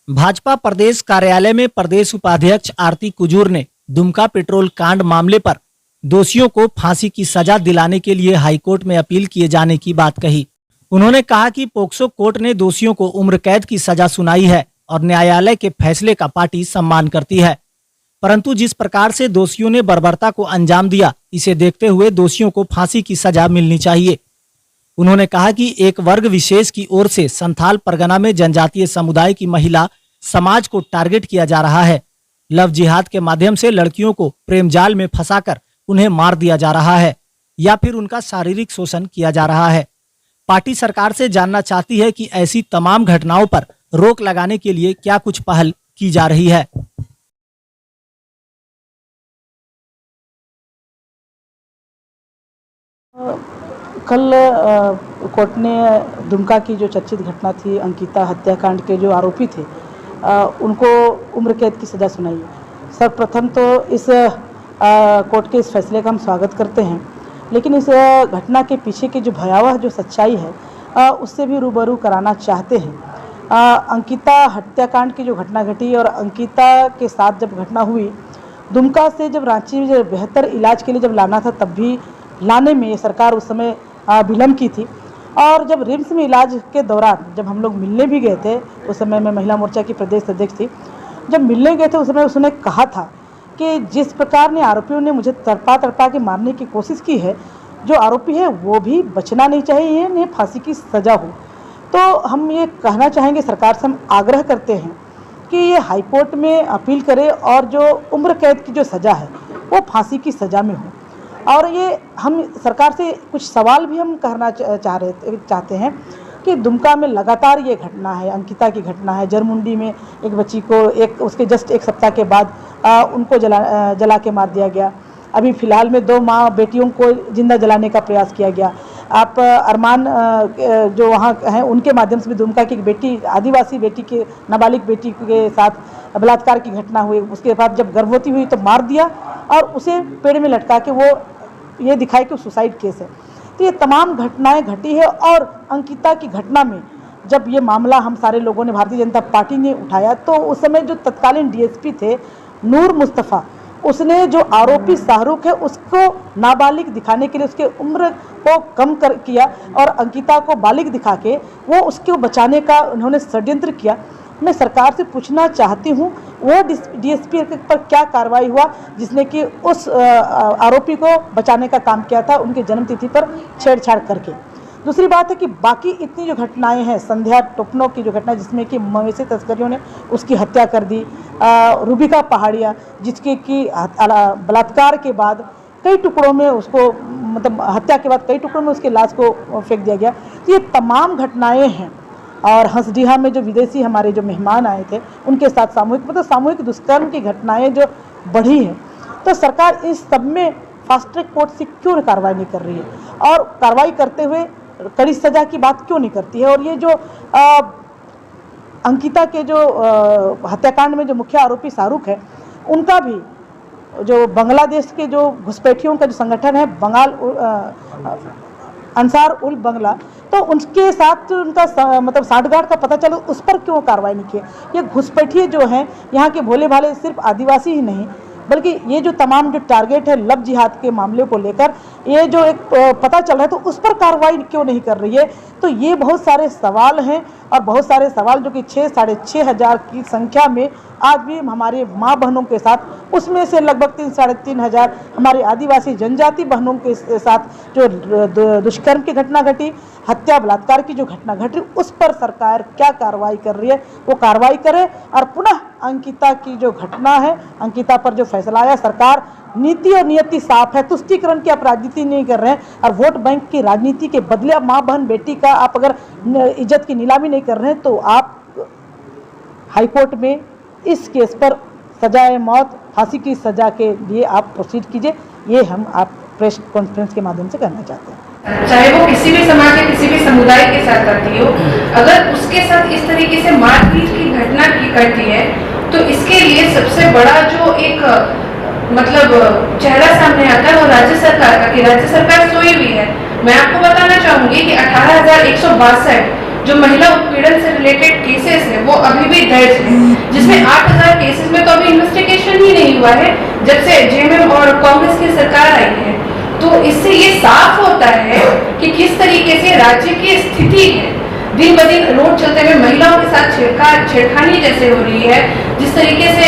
भाजपा प्रदेश कार्यालय में प्रदेश उपाध्यक्ष आरती कुजूर ने दुमका पेट्रोल कांड मामले पर दोषियों को फांसी की सजा दिलाने के लिए हाईकोर्ट में अपील किए जाने की बात कही। उन्होंने कहा कि पोक्सो कोर्ट ने दोषियों को उम्र कैद की सजा सुनाई है और न्यायालय के फैसले का पार्टी सम्मान करती है, परंतु जिस प्रकार से दोषियों ने बर्बरता को अंजाम दिया, इसे देखते हुए दोषियों को फांसी की सजा मिलनी चाहिए। उन्होंने कहा कि एक वर्ग विशेष की ओर से संथाल परगना में जनजातीय समुदाय की महिला समाज को टारगेट किया जा रहा है। लव जिहाद के माध्यम से लड़कियों को प्रेम जाल में फंसाकर उन्हें मार दिया जा रहा है या फिर उनका शारीरिक शोषण किया जा रहा है। पार्टी सरकार से जानना चाहती है कि ऐसी तमाम घटनाओं पर रोक लगाने के लिए क्या कुछ पहल की जा रही है। कल कोर्ट ने दुमका की जो चर्चित घटना थी, अंकिता हत्याकांड के जो आरोपी थे, उनको उम्र कैद की सज़ा सुनाई। सर्वप्रथम तो इस कोर्ट के इस फैसले का हम स्वागत करते हैं, लेकिन इस घटना के पीछे की जो भयावह जो सच्चाई है उससे भी रूबरू कराना चाहते हैं। अंकिता हत्याकांड की जो घटना घटी और अंकिता के साथ जब घटना हुई, दुमका से जब रांची में बेहतर इलाज के लिए जब लाना था, तब भी लाने में सरकार उस समय विलम्ब की थी। और जब रिम्स में इलाज के दौरान जब हम लोग मिलने भी गए थे, उस समय मैं महिला मोर्चा की प्रदेश अध्यक्ष थी, जब मिलने गए थे उस समय उसने कहा था कि जिस प्रकार ने आरोपियों ने मुझे तड़पा के मारने की कोशिश की है, जो आरोपी है वो भी बचना नहीं चाहिए, इन्हें फांसी की सज़ा हो। तो हम ये कहना चाहेंगे, सरकार से हम आग्रह करते हैं कि ये हाईकोर्ट में अपील करे और जो उम्र कैद की जो सज़ा है वो फांसी की सज़ा में हो। और ये हम सरकार से कुछ सवाल भी हम करना चाहते हैं कि दुमका में लगातार ये घटना है, अंकिता की घटना है, जरमुंडी में एक बच्ची को उसके जस्ट एक सप्ताह के बाद उनको जला के मार दिया गया। अभी फ़िलहाल में 2 माँ बेटियों को जिंदा जलाने का प्रयास किया गया। आप अरमान जो वहाँ हैं उनके माध्यम से भी दुमका की बेटी, आदिवासी बेटी के, नाबालिग बेटी के साथ बलात्कार की घटना हुई। उसके बाद जब गर्भवती हुई तो मार दिया और उसे पेड़ में लटका के वो ये दिखाई कि सुसाइड केस है। तो ये तमाम घटनाएं घटी है। और अंकिता की घटना में जब ये मामला हम सारे लोगों ने, भारतीय जनता पार्टी ने उठाया, तो उस समय जो तत्कालीन डीएसपी थे नूर मुस्तफ़ा, उसने जो आरोपी शाहरुख है उसको नाबालिग दिखाने के लिए उसके उम्र को कम किया और अंकिता को बालिग दिखा के वो उसको बचाने का उन्होंने षड्यंत्र किया। मैं सरकार से पूछना चाहती हूँ, वो डीएसपी पर क्या कार्रवाई हुआ जिसने कि उस आरोपी को बचाने का काम किया था, उनके जन्मतिथि पर छेड़छाड़ करके। दूसरी बात है कि बाकी इतनी जो घटनाएं हैं, संध्या टोपनो की जो घटना जिसमें कि मवेशी तस्करियों ने उसकी हत्या कर दी, रूबिका पहाड़िया जिसके कि बलात्कार के बाद कई टुकड़ों में उसको, मतलब हत्या के बाद कई टुकड़ों में उसके लाश को फेंक दिया गया। तो ये तमाम घटनाएं हैं। और हंसडीहा में जो विदेशी हमारे जो मेहमान आए थे उनके साथ सामूहिक दुष्कर्म की घटनाएं जो बढ़ी हैं, तो सरकार इस सब में फास्ट ट्रैक कोर्ट से क्यों कार्रवाई नहीं कर रही है और कार्रवाई करते हुए कड़ी सजा की बात क्यों नहीं करती है। और ये जो अंकिता के जो हत्याकांड में जो मुख्य आरोपी शाहरुख है, उनका भी जो बांग्लादेश के जो घुसपैठियों का जो संगठन है अंसार उल बंगला, तो उनके साथ उनका मतलब साठगांठ का पता चला, उस पर क्यों कार्रवाई नहीं की। ये घुसपैठिए जो हैं यहाँ के भोले भाले सिर्फ आदिवासी ही नहीं, बल्कि ये जो तमाम जो टारगेट है लव जिहाद के मामले को लेकर, ये जो एक पता चल रहा है, तो उस पर कार्रवाई क्यों नहीं कर रही है। तो ये बहुत सारे सवाल हैं और बहुत सारे सवाल जो कि 6-6.5 हज़ार की संख्या में आज भी हमारे माँ बहनों के साथ, उसमें से लगभग 3-3.5 हज़ार हमारी आदिवासी जनजाति बहनों के साथ जो दुष्कर्म की घटना घटी, हत्या बलात्कार की जो घटना घटी, उस पर सरकार क्या कार्रवाई कर रही है, वो कार्रवाई करे। और पुनः अंकिता की जो घटना है, अंकिता पर जो फैसला आया, सरकार नीति और नियति साफ है, तुष्टीकरण की आप राजनीति नहीं कर रहे हैं और वोट बैंक की राजनीति के बदले माँ बहन बेटी का आप अगर इज्जत की नीलामी नहीं कर रहे हैं, तो आप हाईकोर्ट में इस केस पर सजाए मौत, फांसी की सजा के लिए आप प्रोसीड कीजिए। ये हम आप प्रेस कॉन्फ्रेंस के माध्यम से कहना चाहते हैं। चाहे वो किसी भी समाज के किसी भी समुदाय के साथ करती हो, अगर उसके साथ इस तरीके से मारपीट की घटना करती है, तो इसके लिए सबसे बड़ा जो एक मतलब चेहरा सामने आता है वो राज्य सरकार का, कि राज्य सरकार सोई हुई है। मैं आपको बताना चाहूंगी कि 18,162 जो महिला उत्पीड़न से रिलेटेड केसेस है वो अभी भी दर्ज है, जिसमें 8000 केसेस में तो अभी इन्वेस्टिगेशन ही नहीं हुआ है जब से जेएमएम और कांग्रेस की सरकार आई है। तो इससे ये साफ होता है कि किस तरीके से राज्य की स्थिति है। दिन ब दिन रोड चलते हुए महिलाओं के साथ छेड़खानी जैसे हो रही है, जिस तरीके से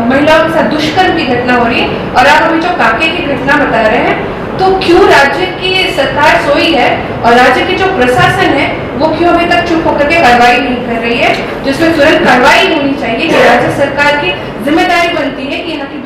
महिलाओं के साथ दुष्कर्म की घटना हो रही है, और आप अभी जो काके की घटना बता रहे हैं, तो क्यों राज्य की सरकार सोई है और राज्य की जो प्रशासन है वो क्यों अभी तक चुप होकर के कार्रवाई नहीं कर रही है, जिसमें तुरंत कार्रवाई होनी चाहिए कि राज्य सरकार की जिम्मेदारी बनती है कि यहाँ की